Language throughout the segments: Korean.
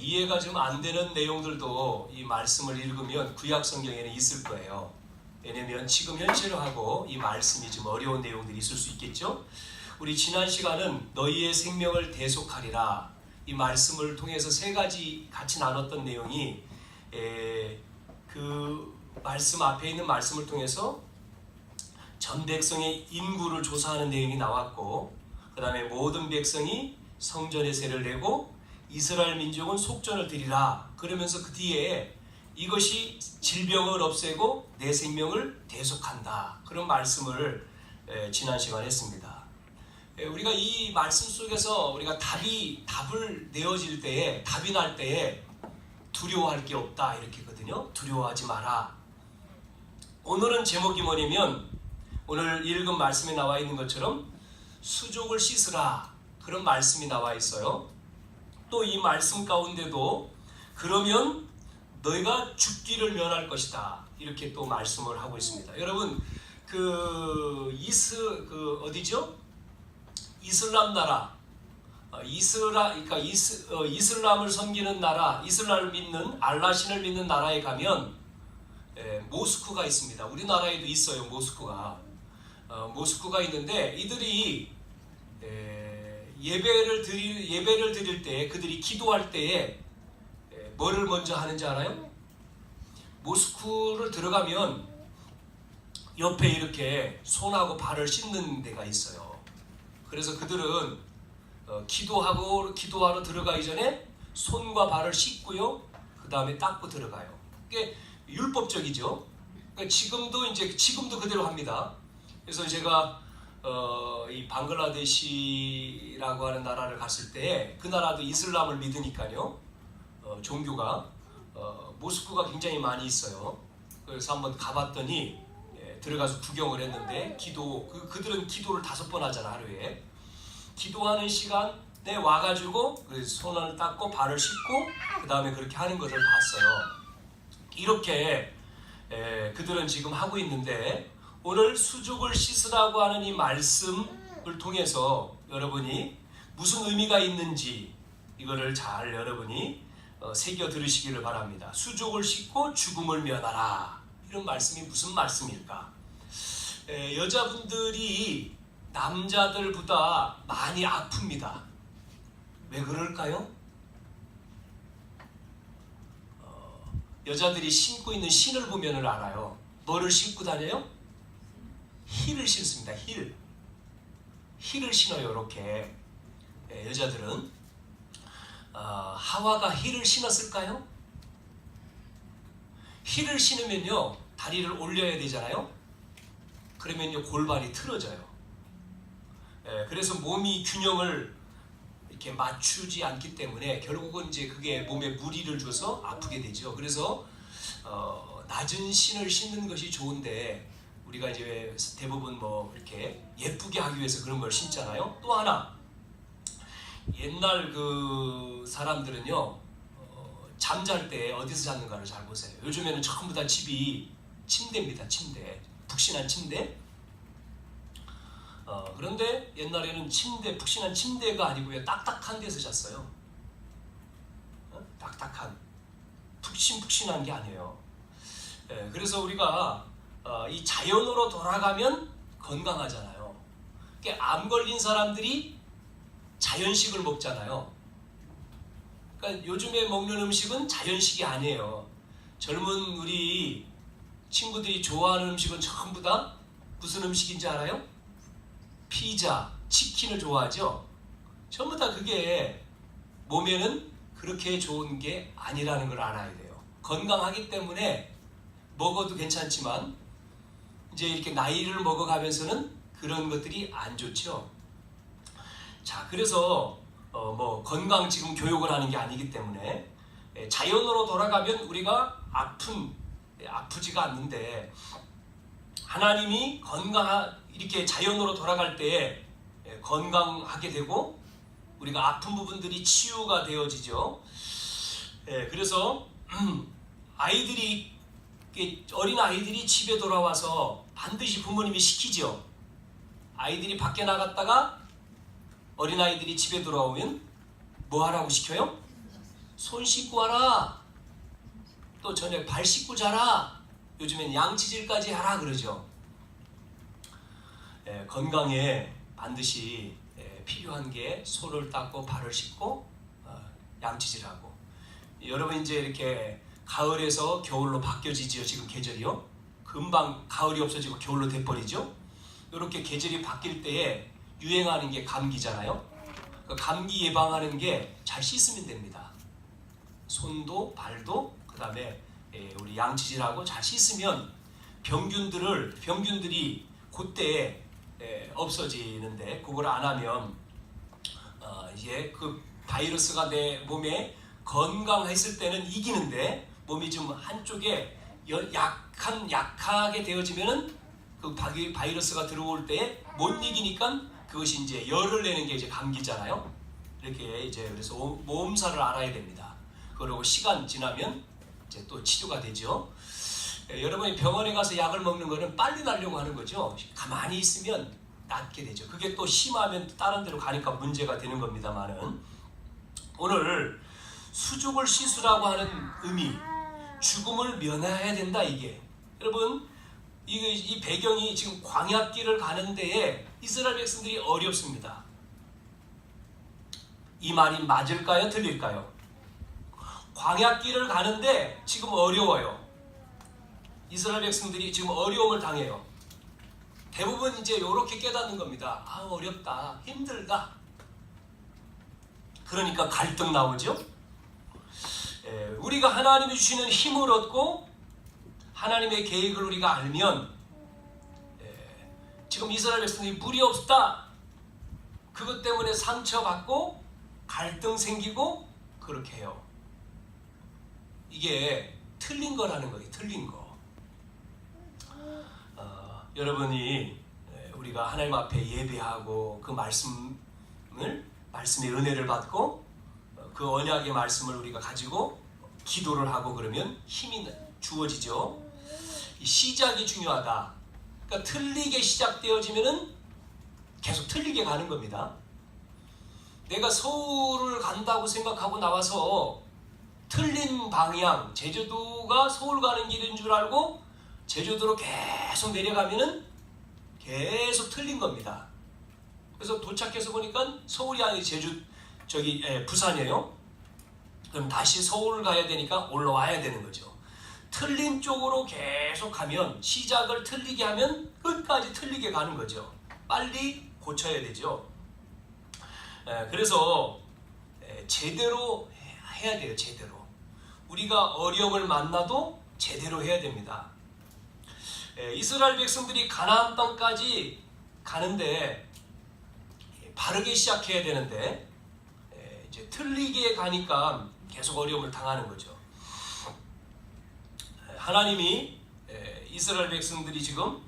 이해가 좀 안 되는 내용들도 이 말씀을 읽으면 구약 성경에는 있을 거예요. 왜냐면 지금 현실하고 이 말씀이 좀 어려운 내용들이 있을 수 있겠죠. 우리 지난 시간은 너희의 생명을 대속하리라, 이 말씀을 통해서 세 가지 같이 나눴던 내용이 그 말씀 앞에 있는 말씀을 통해서 전 백성의 인구를 조사하는 내용이 나왔고, 그 다음에 모든 백성이 성전에 세를 내고 이스라엘 민족은 속전을 드리라 그러면서 그 뒤에 이것이 질병을 없애고 내 생명을 대속한다, 그런 말씀을 지난 시간에 했습니다. 우리가 이 말씀 속에서 우리가 답을 내어질 때에, 답이 날 때에 두려워할 게 없다 이렇게거든요. 두려워하지 마라. 오늘은 제목이 뭐냐면 오늘 읽은 말씀에 나와 있는 것처럼 수족을 씻으라, 그런 말씀이 나와 있어요. 또 이 말씀 가운데도 그러면 너희가 죽기를 면할 것이다 이렇게 또 말씀을 하고 있습니다. 여러분 어디죠? 이슬람 나라, 그러니까 이슬람을 섬기는 나라, 이슬람을 믿는 알라신을 믿는 나라에 가면 모스크가 있습니다. 우리나라에도 있어요. 모스크가 있는데 이들이 예배를 드릴 때, 그들이 기도할 때에 뭐를 먼저 하는지 알아요? 모스크를 들어가면 옆에 이렇게 손하고 발을 씻는 데가 있어요. 그래서 그들은 기도하러 들어가기 전에 손과 발을 씻고요, 그 다음에 닦고 들어가요. 그게 율법적이죠. 그러니까 지금도 그대로 합니다. 그래서 제가 이 방글라데시라고 하는 나라를 갔을 때, 그 나라도 이슬람을 믿으니까요, 종교가 모스크가 굉장히 많이 있어요. 그래서 한번 가봤더니 들어가서 구경을 했는데 그들은 기도를 5번 하잖아, 하루에. 기도하는 시간에 와가지고 손을 닦고 발을 씻고 그 다음에 그렇게 하는 것을 봤어요. 이렇게 그들은 지금 하고 있는데, 오늘 수족을 씻으라고 하는 이 말씀을 통해서 여러분이 무슨 의미가 있는지 이거를 잘 여러분이 새겨 들으시기를 바랍니다. 수족을 씻고 죽음을 면하라, 이런 말씀이 무슨 말씀일까? 여자분들이 남자들보다 많이 아픕니다. 왜 그럴까요? 여자들이 신고 있는 신을 보면 알아요. 뭐를 신고 다녀요? 힐을 신습니다. 힐을 신어요. 이렇게 여자들은. 하와가 힐을 신었을까요? 힐을 신으면요 다리를 올려야 되잖아요. 그러면요 골반이 틀어져요. 그래서 몸이 균형을 이렇게 맞추지 않기 때문에 결국은 이제 그게 몸에 무리를 줘서 아프게 되죠. 그래서 낮은 신을 신는 것이 좋은데, 우리가 이제 대부분 이렇게 예쁘게 하기 위해서 그런 걸 신잖아요. 또 하나, 옛날 그 사람들은요 잠잘 때 어디서 잤는가를 잘 보세요. 요즘에는 전부 다 집이 침대입니다. 푹신한 침대. 그런데 옛날에는 푹신한 침대가 아니고요, 딱딱한 데서 잤어요. 딱딱한, 푹신한 게 아니에요. 그래서 우리가 이 자연으로 돌아가면 건강하잖아요. 암 걸린 사람들이 자연식을 먹잖아요. 그러니까 요즘에 먹는 음식은 자연식이 아니에요. 젊은 우리 친구들이 좋아하는 음식은 전부 다 무슨 음식인지 알아요? 피자, 치킨을 좋아하죠. 전부 다 그게 몸에는 그렇게 좋은 게 아니라는 걸 알아야 돼요. 건강하기 때문에 먹어도 괜찮지만 이제 이렇게 나이를 먹어가면서는 그런 것들이 안 좋죠. 자, 그래서 건강 지금 교육을 하는 게 아니기 때문에 자연으로 돌아가면 우리가 아프지가 않는데, 하나님이 이렇게 자연으로 돌아갈 때 건강하게 되고 우리가 아픈 부분들이 치유가 되어지죠. 그래서 어린 아이들이 집에 돌아와서 반드시 부모님이 시키죠. 아이들이 밖에 나갔다가 어린아이들이 집에 돌아오면 뭐 하라고 시켜요? 손 씻고 와라. 또 저녁 발 씻고 자라. 요즘엔 양치질까지 하라 그러죠. 건강에 반드시 필요한 게 손을 닦고 발을 씻고 양치질하고. 여러분 이제 이렇게 가을에서 겨울로 바뀌어지지요. 지금 계절이요. 금방 가을이 없어지고 겨울로 돼버리죠. 이렇게 계절이 바뀔 때에 유행하는 게 감기잖아요. 그 감기 예방하는 게 잘 씻으면 됩니다. 손도 발도 그 다음에 우리 양치질하고 잘 씻으면 병균들이 그때 없어지는데, 그걸 안 하면 이제 그 바이러스가 내 몸에 건강했을 때는 이기는데, 몸이 좀 한쪽에 약하게 되어지면은 그 바이러스가 들어올 때 못 이기니까 그것이 이제 열을 내는 게 이제 감기잖아요. 이렇게 이제 그래서 모험사를 알아야 됩니다. 그리고 시간 지나면 이제 또 치료가 되죠. 여러분이 병원에 가서 약을 먹는 거는 빨리 나려고 하는 거죠. 가만히 있으면 낫게 되죠. 그게 또 심하면 다른 데로 가니까 문제가 되는 겁니다만은, 오늘 수족을 씻으라고 하는 의미, 죽음을 면해야 된다. 이게 여러분 이 배경이 지금 광야길을 가는 데에 이스라엘 백성들이 어렵습니다. 이 말이 맞을까요? 틀릴까요? 광야길을 가는데 지금 어려워요. 이스라엘 백성들이 지금 어려움을 당해요. 대부분 이제 이렇게 깨닫는 겁니다. 아, 어렵다, 힘들다. 그러니까 갈등 나오죠. 우리가 하나님이 주시는 힘을 얻고 하나님의 계획을 우리가 알면, 지금 이스라엘 백성들이 물이 없다, 그것 때문에 상처받고 갈등 생기고 그렇게 해요. 이게 틀린 거라는 거예요. 틀린 거. 여러분이 우리가 하나님 앞에 예배하고 그 말씀의 은혜를 받고 그 언약의 말씀을 우리가 가지고 기도를 하고 그러면 힘이 주어지죠. 이 시작이 중요하다. 그러니까 틀리게 시작되어지면은 계속 틀리게 가는 겁니다. 내가 서울을 간다고 생각하고 나와서 틀린 방향, 제주도가 서울 가는 길인 줄 알고 제주도로 계속 내려가면은 계속 틀린 겁니다. 그래서 도착해서 보니까 서울이 아니고 부산이에요. 그럼 다시 서울 가야 되니까 올라와야 되는 거죠. 틀린 쪽으로 계속 가면, 시작을 틀리게 하면 끝까지 틀리게 가는 거죠. 빨리 고쳐야 되죠. 그래서 제대로 해야 돼요. 제대로. 우리가 어려움을 만나도 제대로 해야 됩니다. 이스라엘 백성들이 가나안 땅까지 가는데 바르게 시작해야 되는데 이제 틀리게 가니까 계속 어려움을 당하는 거죠. 하나님이 이스라엘 백성들이 지금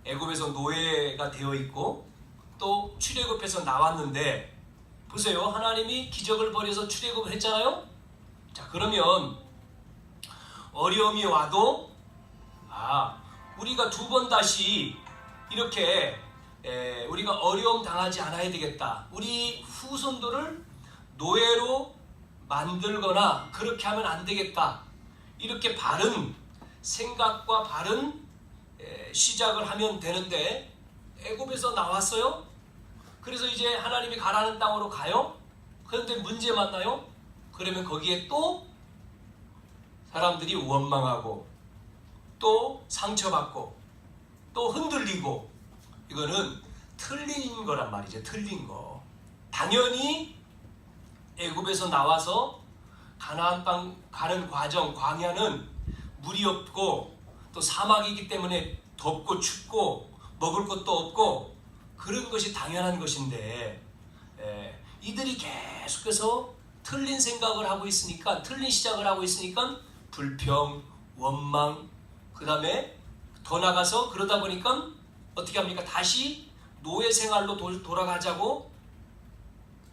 애굽에서 노예가 되어 있고 또 출애굽해서 나왔는데, 보세요. 하나님이 기적을 벌여서 출애굽을 했잖아요. 자, 그러면 어려움이 와도 우리가 두 번 다시 이렇게 우리가 어려움 당하지 않아야 되겠다. 우리 후손들을 노예로 만들거나 그렇게 하면 안 되겠다. 이렇게 바른 생각과 바른 시작을 하면 되는데, 애굽에서 나왔어요. 그래서 이제 하나님이 가라는 땅으로 가요. 그런데 문제 만나요. 그러면 거기에 또 사람들이 원망하고 또 상처받고 또 흔들리고, 이거는 틀린 거란 말이죠. 틀린 거. 당연히 애굽에서 나와서 가나안 땅 가는 과정, 광야는 물이 없고 또 사막이기 때문에 덥고 춥고 먹을 것도 없고 그런 것이 당연한 것인데, 이들이 계속해서 틀린 생각을 하고 있으니까, 틀린 시작을 하고 있으니까 불평, 원망, 그 다음에 더 나가서 그러다 보니까 어떻게 합니까? 다시 노예 생활로 돌아가자고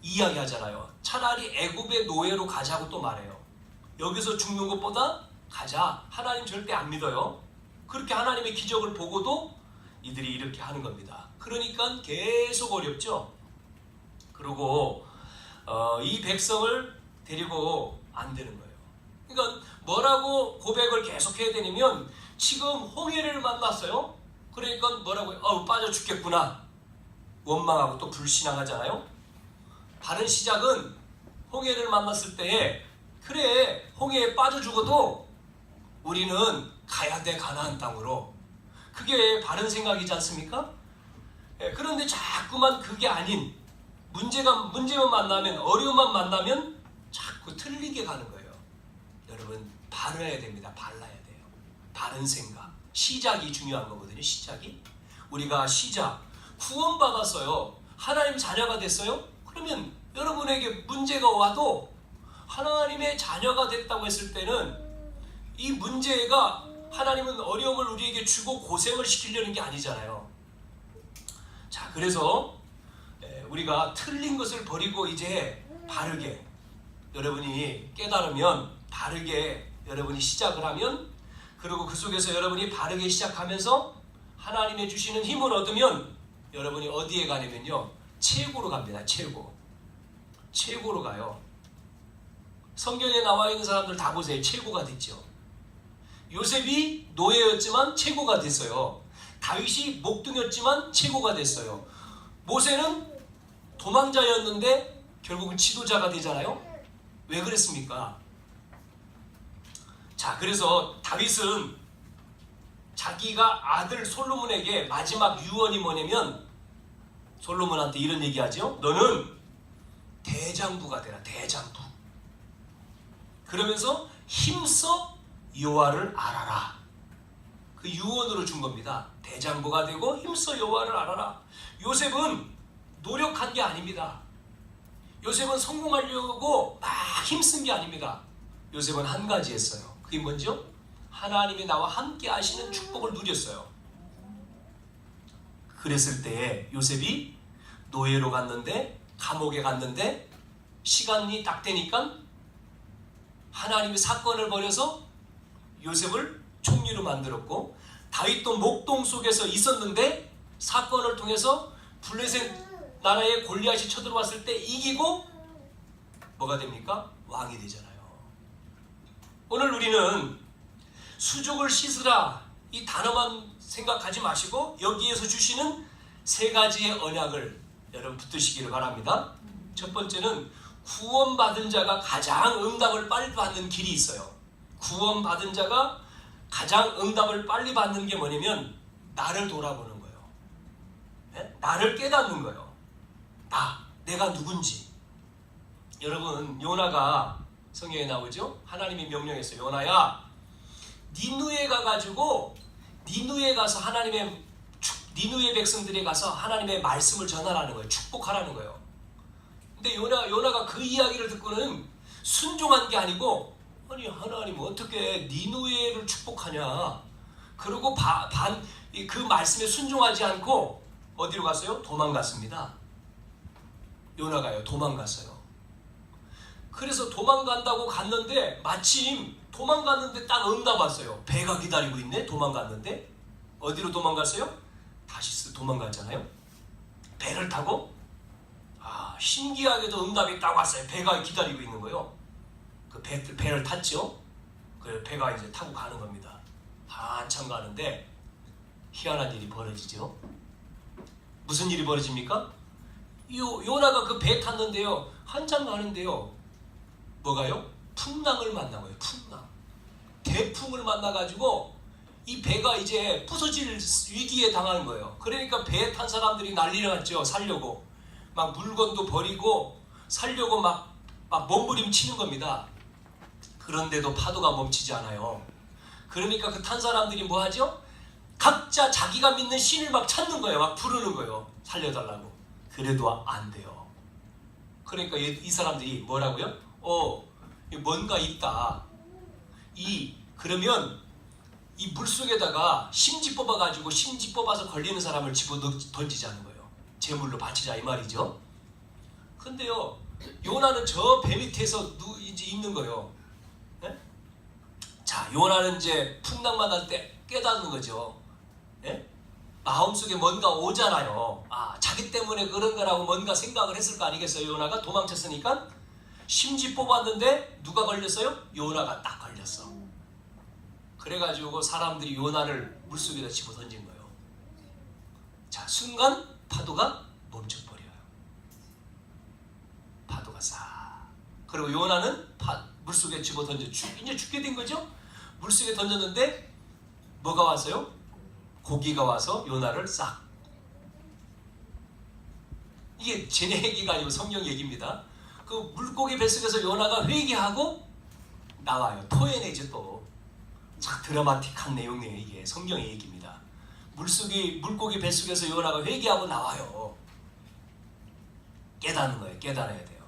이야기하잖아요. 차라리 애굽의 노예로 가자고 또 말해요. 여기서 죽는 것보다 가자. 하나님 절대 안 믿어요. 그렇게 하나님의 기적을 보고도 이들이 이렇게 하는 겁니다. 그러니까 계속 어렵죠. 그리고 이 백성을 데리고 안 되는 거예요. 그러니까 뭐라고 고백을 계속해야 되냐면 지금 홍해를 만났어요. 그러니까 뭐라고요? 빠져 죽겠구나. 원망하고 또 불신앙하잖아요. 바른 시작은 홍해를 만났을 때에 그래 홍해에 빠져 죽어도 우리는 가야 돼 가나안 땅으로. 그게 바른 생각이지 않습니까? 그런데 자꾸만 그게 아닌 문제만 만나면 어려움만 만나면 자꾸 틀리게 가는 거예요. 여러분 바라야 됩니다. 발라야 돼요. 바른 생각. 시작이 중요한 거거든요. 시작이. 우리가 구원받았어요. 하나님 자녀가 됐어요. 그러면 여러분에게 문제가 와도 하나님의 자녀가 됐다고 했을 때는 이 문제가 하나님은 어려움을 우리에게 주고 고생을 시키려는 게 아니잖아요. 자, 그래서 우리가 틀린 것을 버리고 이제 바르게 여러분이 깨달으면 바르게 여러분이 시작을 하면 그리고 그 속에서 여러분이 바르게 시작하면서 하나님의 주시는 힘을 얻으면 여러분이 어디에 가냐면요. 최고로 갑니다. 최고로 가요. 성경에 나와 있는 사람들 다 보세요. 최고가 됐죠. 요셉이 노예였지만 최고가 됐어요. 다윗이 목동이었지만 최고가 됐어요. 모세는 도망자였는데 결국은 지도자가 되잖아요. 왜 그랬습니까? 자, 그래서 다윗은 자기가 아들 솔로몬에게 마지막 유언이 뭐냐면 솔로몬한테 이런 얘기하죠. 너는 대장부가 되라. 대장부. 그러면서 힘써 여호와를 알아라. 그 유언으로 준 겁니다. 대장부가 되고 힘써 여호와를 알아라. 요셉은 노력한 게 아닙니다. 요셉은 성공하려고 막 힘쓴 게 아닙니다. 요셉은 한 가지 했어요. 그게 뭔지요? 하나님이 나와 함께 하시는 축복을 누렸어요. 그랬을 때에 요셉이 노예로 갔는데 감옥에 갔는데 시간이 딱 되니까 하나님이 사건을 벌여서 요셉을 총리로 만들었고 다윗도 목동 속에서 있었는데 사건을 통해서 블레셋 나라의 골리앗이 쳐들어왔을 때 이기고 뭐가 됩니까? 왕이 되잖아요. 오늘 우리는 수족을 씻으라 이 단어만 생각하지 마시고 여기에서 주시는 세 가지의 언약을 여러분 붙드시기를 바랍니다. 첫 번째는 구원받은 자가 가장 응답을 빨리 받는 길이 있어요. 구원받은 자가 가장 응답을 빨리 받는 게 뭐냐면 나를 돌아보는 거예요. 네? 나를 깨닫는 거예요. 내가 누군지. 여러분 요나가 성경에 나오죠? 하나님이 명령했어요. 요나야 니누에 가가지고 니누에 가서 니누의 백성들에 가서 하나님의 말씀을 전하라는 거예요. 축복하라는 거예요. 근데 요나가 그 이야기를 듣고는 순종한 게 아니고 아니 하나님 어떻게 니누에를 축복하냐. 그리고 그 말씀에 순종하지 않고 어디로 갔어요? 도망갔습니다. 요나가요. 도망갔어요. 그래서 도망간다고 갔는데 마침 도망갔는데 딱 응답 왔어요. 배가 기다리고 있네. 도망갔는데 어디로 도망갔어요? 다시스 도망갔잖아요. 배를 타고 신기하게도 응답이 딱 왔어요. 배가 기다리고 있는 거예요. 그 배를 탔죠. 그 배가 이제 타고 가는 겁니다. 한참 가는데 희한한 일이 벌어지죠. 무슨 일이 벌어집니까? 요나가 그 배 탔는데요. 한참 가는데요. 뭐가요? 풍랑을 만난 거예요. 풍랑. 대풍을 만나가지고 이 배가 이제 부서질 위기에 당하는 거예요. 그러니까 배에 탄 사람들이 난리를 났죠. 살려고. 막 물건도 버리고 살려고 막 몸부림치는 겁니다. 그런데도 파도가 멈추지 않아요. 그러니까 그 탄 사람들이 뭐 하죠? 각자 자기가 믿는 신을 막 찾는 거예요. 막 부르는 거예요. 살려달라고. 그래도 안 돼요. 그러니까 이 사람들이 뭐라고요? 뭔가 있다. 그러면 이 물속에다가 심지 뽑아가지고 심지 뽑아서 걸리는 사람을 집어 던지자는 거예요. 제물로 바치자 이 말이죠. 근데요 요나는 저 배 밑에서 이제 있는 거예요. 네? 자, 요나는 이제 풍랑 만날 때 깨닫는 거죠. 네? 마음속에 뭔가 오잖아요. 자기 때문에 그런 거라고 뭔가 생각을 했을 거 아니겠어요. 요나가 도망쳤으니까 심지 뽑았는데 누가 걸렸어요? 요나가 딱 걸렸어. 그래가지고 사람들이 요나를 물속에다 집어 던진 거예요. 자, 순간 파도가 멈춰버려요. 파도가 싹. 그리고 요나는 물속에 집어 던져 이제 죽게 된 거죠. 물속에 던졌는데 뭐가 왔어요? 고기가 와서 요나를 싹. 이게 제 얘기가 아니고 성경 얘기입니다. 그 물고기 뱃속에서 요나가 회개하고 나와요. 토해내죠 또. 참 드라마틱한 내용이에요. 이게 성경의 얘기입니다. 물고기 뱃속에서 요나가 회개하고 나와요. 깨닫는 거예요. 깨달아야 돼요.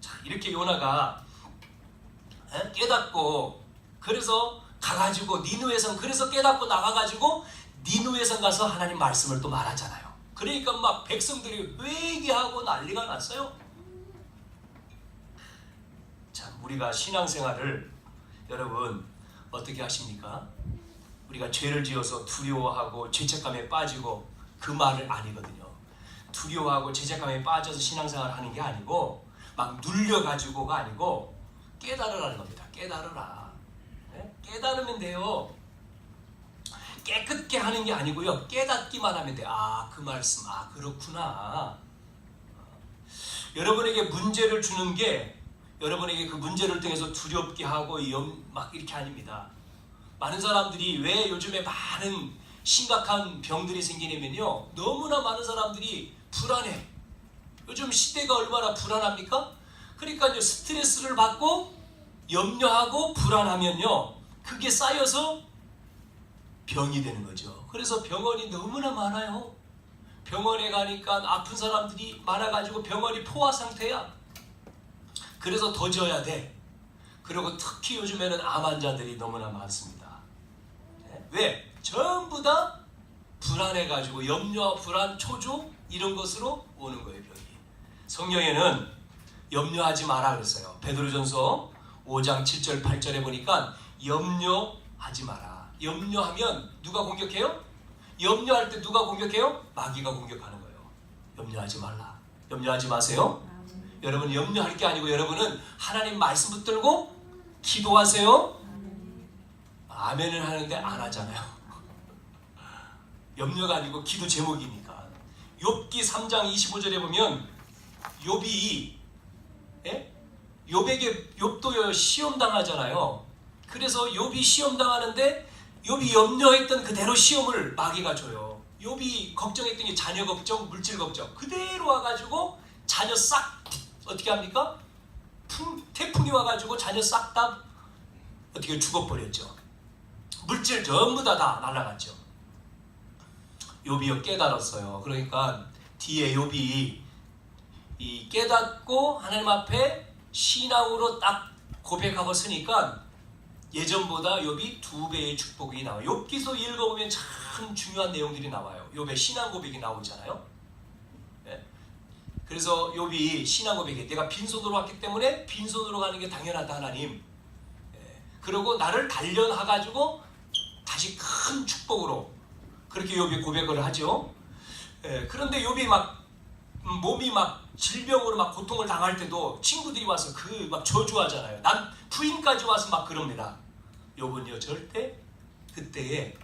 자, 이렇게 요나가 깨닫고 그래서 가가지고 니느웨성 그래서 깨닫고 나가가지고 니느웨성 가서 하나님 말씀을 또 말하잖아요. 그러니까 막 백성들이 회개하고 난리가 났어요. 참 우리가 신앙생활을 여러분 어떻게 하십니까? 우리가 죄를 지어서 두려워하고 죄책감에 빠지고 그 말을 아니거든요. 두려워하고 죄책감에 빠져서 신앙생활을 하는 게 아니고 막 눌려가지고가 아니고 깨달으라는 겁니다. 깨달으라. 네? 깨달으면 돼요. 깨끗게 하는 게 아니고요. 깨닫기만 하면 돼요. 아, 그 말씀, 아 그렇구나. 여러분에게 문제를 주는 게 여러분에게 그 문제를 통해서 두렵게 하고 막 이렇게 아닙니다. 많은 사람들이 왜 요즘에 많은 심각한 병들이 생기냐면요. 너무나 많은 사람들이 불안해. 요즘 시대가 얼마나 불안합니까? 그러니까 이제 스트레스를 받고 염려하고 불안하면요. 그게 쌓여서 병이 되는 거죠. 그래서 병원이 너무나 많아요. 병원에 가니까 아픈 사람들이 많아가지고 병원이 포화 상태야. 그래서 더 져야 돼. 그리고 특히 요즘에는 암 환자들이 너무나 많습니다. 왜? 전부 다 불안해가지고 염려와 불안, 초조 이런 것으로 오는 거예요. 병이. 성경에는 염려하지 마라 그랬어요. 베드로전서 5장 7절 8절에 보니까 염려하지 마라. 염려하면 누가 공격해요? 염려할 때 누가 공격해요? 마귀가 공격하는 거예요. 염려하지 말라. 염려하지 마세요. 여러분 염려할 게 아니고 여러분은 하나님 말씀 붙들고 기도하세요. 아멘을 하는데 안 하잖아요. 염려가 아니고 기도 제목이니까. 욥기 3장 25절에 보면 욥이 욥도 시험 당하잖아요. 그래서 욥이 시험 당하는데 욥이 염려했던 그대로 시험을 마귀가 줘요. 욥이 걱정했던 게 자녀 걱정, 물질 걱정 그대로 와가지고 자녀 싹 어떻게 합니까? 태풍이 와가지고 자녀 싹 다 어떻게 죽어버렸죠. 물질 전부 다 날아갔죠. 욥이 깨달았어요. 그러니까 뒤에 욥이 이 깨닫고 하나님 앞에 신앙으로 딱 고백하고 서니까 예전보다 욥이 2배의 축복이 나와요. 욥기서 읽어보면 참 중요한 내용들이 나와요. 욥의 신앙 고백이 나오잖아요. 그래서 욥이 신앙 고백에 내가 빈손으로 왔기 때문에 빈손으로 가는 게 당연하다 하나님. 그리고 나를 단련해가지고 다시 큰 축복으로 그렇게 욥이 고백을 하죠. 그런데 욥이 막 몸이 막 질병으로 막 고통을 당할 때도 친구들이 와서 그 막 저주하잖아요. 난 부인까지 와서 막 그럽니다. 욥은요 절대 그때에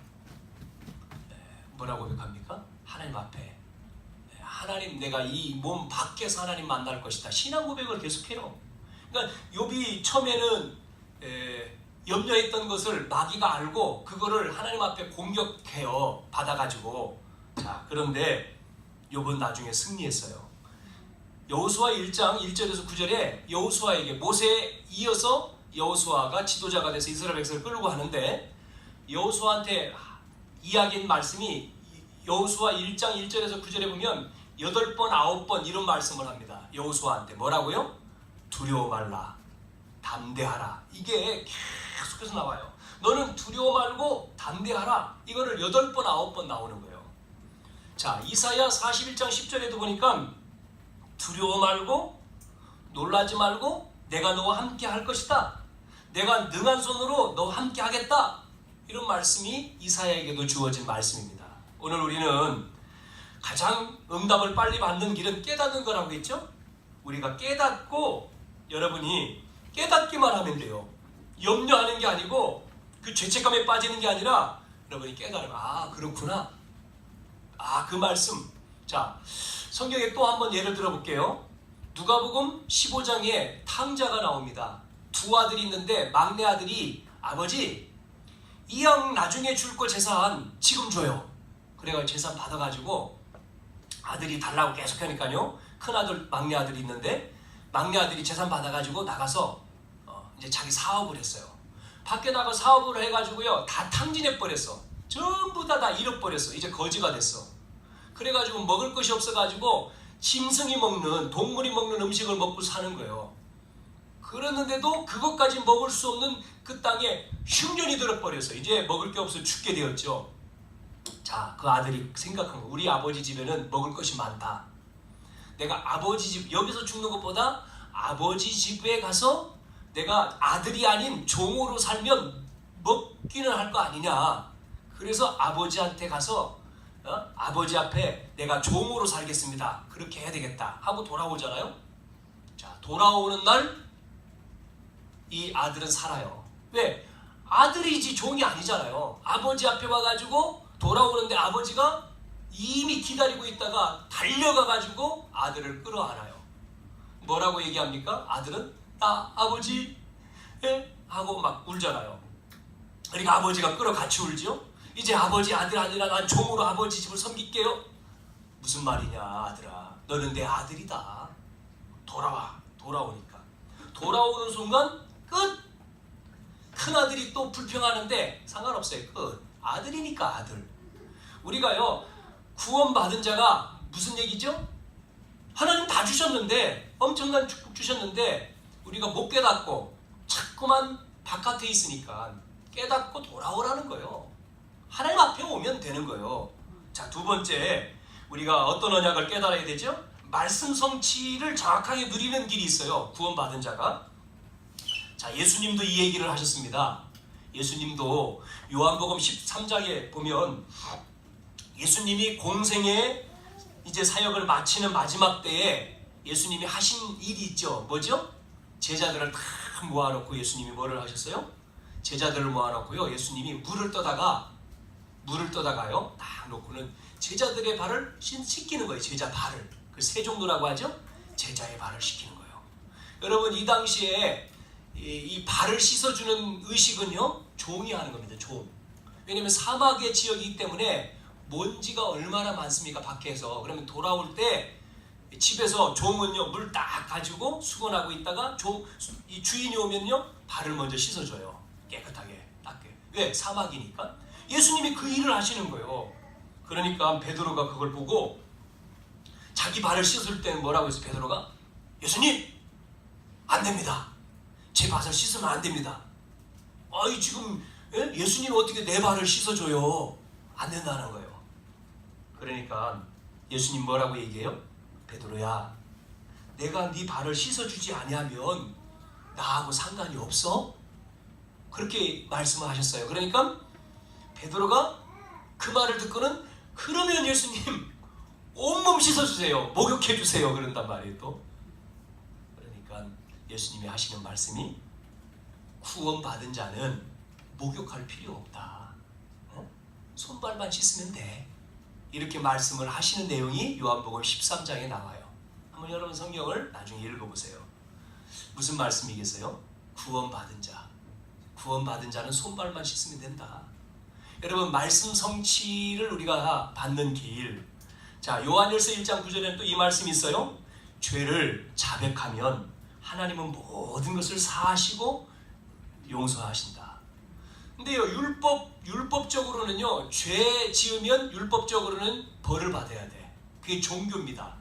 뭐라고 고백합니까? 하나님 앞에 하나님 내가 이 몸 밖에서 하나님 만날 것이다. 신앙 고백을 계속해요. 그러니까 욥이 처음에는 염려했던 것을 마귀가 알고 그거를 하나님 앞에 공격해요. 받아가지고. 자, 그런데 욥은 나중에 승리했어요. 여호수아 1장 1절에서 9절에 여호수아에게 모세에 이어서 여호수아가 지도자가 돼서 이스라엘 백성을 끌고 가는데 여호수아한테 이야기한 말씀이 여호수아 1장 1절에서 9절에 보면 8번 9번 이런 말씀을 합니다. 여호수아한테 뭐라고요? 두려워 말라. 담대하라. 이게 계속해서 나와요. 너는 두려워 말고 담대하라. 이거를 8번 9번 나오는 거예요. 자, 이사야 41장 10절에도 보니까 두려워 말고 놀라지 말고 내가 너와 함께 할 것이다. 내가 능한 손으로 너와 함께 하겠다. 이런 말씀이 이사야에게도 주어진 말씀입니다. 오늘 우리는 가장 응답을 빨리 받는 길은 깨닫는 거라고 했죠. 우리가 깨닫고 여러분이 깨닫기만 하면 돼요. 염려하는 게 아니고 그 죄책감에 빠지는 게 아니라 여러분이 깨달으면 그렇구나. 그 말씀. 자, 성경에 또 한번 예를 들어볼게요. 누가복음 15장에 탕자가 나옵니다. 두 아들이 있는데 막내 아들이 아버지 이 형 나중에 줄 거 재산 지금 줘요. 그래가지고 재산 받아가지고 아들이 달라고 계속 하니까요. 큰 아들 막내 아들이 있는데 막내 아들이 재산 받아가지고 나가서 이제 자기 사업을 했어요. 밖에 나가 사업을 해가지고요 다 탕진해 버렸어. 전부 다 잃어버렸어. 이제 거지가 됐어. 그래가지고 먹을 것이 없어가지고 짐승이 먹는, 동물이 먹는 음식을 먹고 사는 거예요. 그랬는데도 그것까지 먹을 수 없는 그 땅에 흉년이 들어버려서 이제 먹을 게 없어 죽게 되었죠. 자, 그 아들이 생각한 거, 우리 아버지 집에는 먹을 것이 많다. 내가 아버지 집, 여기서 죽는 것보다 아버지 집에 가서 내가 아들이 아닌 종으로 살면 먹기는 할 거 아니냐. 그래서 아버지한테 가서 아버지 앞에 내가 종으로 살겠습니다. 그렇게 해야 되겠다 하고 돌아오잖아요. 자, 돌아오는 날 이 아들은 살아요. 왜? 아들이지 종이 아니잖아요. 아버지 앞에 와가지고 돌아오는데 아버지가 이미 기다리고 있다가 달려가가지고 아들을 끌어안아요. 뭐라고 얘기합니까? 아들은 나 아버지 하고 막 울잖아요. 그러니까 아버지가 끌어 같이 울죠. 이제 아버지 아들 아니라 난 종으로 아버지 집을 섬길게요. 무슨 말이냐 아들아, 너는 내 아들이다. 돌아오니까 돌아오는 순간 끝. 큰아들이 또 불평하는데 상관없어요. 끝. 아들이니까 아들. 우리가요 구원받은 자가 무슨 얘기죠? 하나님 다 주셨는데, 엄청난 축복 주셨는데 우리가 못 깨닫고 자꾸만 바깥에 있으니까 깨닫고 돌아오라는 거예요. 하나님 앞에 오면 되는 거예요. 자, 두 번째, 우리가 어떤 언약을 깨달아야 되죠? 말씀 성취를 정확하게 누리는 길이 있어요. 구원받은 자가. 자, 예수님도 이 얘기를 하셨습니다. 예수님도 요한복음 13장에 보면 예수님이 공생의 이제 사역을 마치는 마지막 때에 예수님이 하신 일이 있죠. 뭐죠? 제자들을 다 모아놓고 예수님이 뭐를 하셨어요? 제자들을 모아놓고요 예수님이 물을 떠다가요 딱 놓고는 제자들의 발을 씻기는 거예요. 제자 발을. 그 세종도라고 하죠? 제자의 발을 씻기는 거예요. 여러분, 이 당시에 이 발을 씻어주는 의식은요 종이 하는 겁니다. 종. 왜냐면 사막의 지역이기 때문에 먼지가 얼마나 많습니까 밖에서. 그러면 돌아올 때 집에서 종은요 물 딱 가지고 수건하고 있다가 이 주인이 오면요 발을 먼저 씻어줘요. 깨끗하게 닦게. 왜? 사막이니까. 예수님이 그 일을 하시는 거예요. 그러니까 베드로가 그걸 보고 자기 발을 씻을 때는 뭐라고 했어요? 베드로가 예수님 안 됩니다. 제 발을 씻으면 안 됩니다. 지금 예수님 어떻게 내 발을 씻어줘요? 안 된다는 거예요. 그러니까 예수님 뭐라고 얘기해요? 베드로야, 내가 네 발을 씻어주지 아니하면 나하고 상관이 없어? 그렇게 말씀하셨어요. 그러니까 베드로가 그 말을 듣고는 그러면 예수님 온몸 씻어주세요. 목욕해주세요. 그런단 말이에요. 또 그러니까 예수님이 하시는 말씀이 구원받은 자는 목욕할 필요 없다. 손발만 씻으면 돼. 이렇게 말씀을 하시는 내용이 요한복음 13장에 나와요. 한번 여러분 성경을 나중에 읽어보세요. 무슨 말씀이겠어요? 구원받은 자. 구원받은 자는 손발만 씻으면 된다. 여러분, 말씀 성취를 우리가 받는 길. 자, 요한일서 1장 9절에는 또 이 말씀이 있어요. 죄를 자백하면 하나님은 모든 것을 사하시고 용서하신다. 근데요, 율법적으로는요, 죄 지으면 율법적으로는 벌을 받아야 돼. 그게 종교입니다.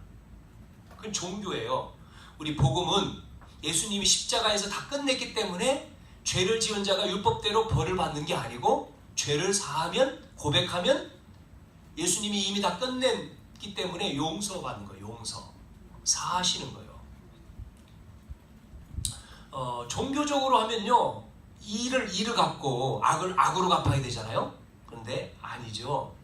그건 종교예요. 우리 복음은 예수님이 십자가에서 다 끝냈기 때문에 죄를 지은 자가 율법대로 벌을 받는 게 아니고, 죄를 사하면, 고백하면 예수님이 이미 다 끝냈기 때문에 용서받는 거예요. 용서. 사하시는 거예요. 종교적으로 하면요, 이를 갚고 악을 악으로 갚아야 되잖아요. 그런데 아니죠.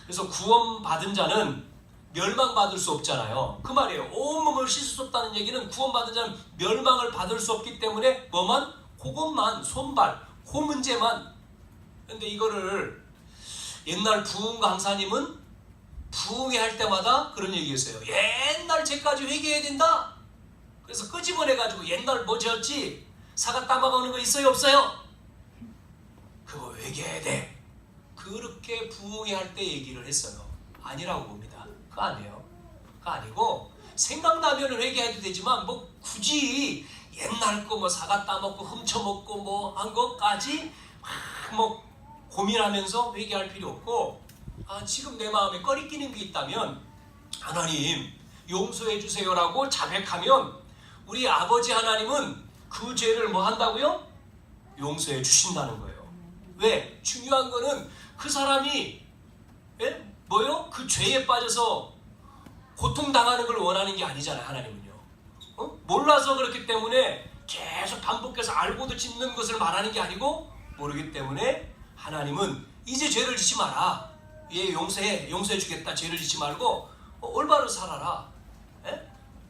그래서 구원받은 자는 멸망받을 수 없잖아요. 그 말이에요. 온몸을 씻을 수 없다는 얘기는 구원받은 자는 멸망을 받을 수 없기 때문에 뭐만? 그것만, 손발, 그 문제만. 근데 이거를 옛날 부흥 강사님은 부흥회 할 때마다 그런 얘기했어요. 옛날 죄까지 회개해야 된다. 그래서 끄집어내가지고 옛날 뭐지였지? 사과 따먹는 거 있어요? 없어요? 그거 회개해야 돼. 그렇게 부흥회 할 때 얘기를 했어요. 아니라고 봅니다. 그거 아니에요. 그거 아니고 생각나면 회개해도 되지만 뭐 굳이 옛날 거 뭐 사과 따먹고 훔쳐먹고 뭐 한 것까지 뭐 고민하면서 회개할 필요 없고, 지금 내 마음에 꺼리끼는 게 있다면 하나님 용서해 주세요라고 자백하면 우리 아버지 하나님은 그 죄를 뭐 한다고요? 용서해 주신다는 거예요. 왜? 중요한 거는 그 사람이 뭐요? 그 죄에 빠져서 고통당하는 걸 원하는 게 아니잖아요. 하나님은요. 몰라서 그렇기 때문에 계속 반복해서 알고도 짓는 것을 말하는 게 아니고, 모르기 때문에 하나님은 이제 죄를 짓지 마라. 얘 용서해 주겠다. 죄를 짓지 말고 올바로 살아라.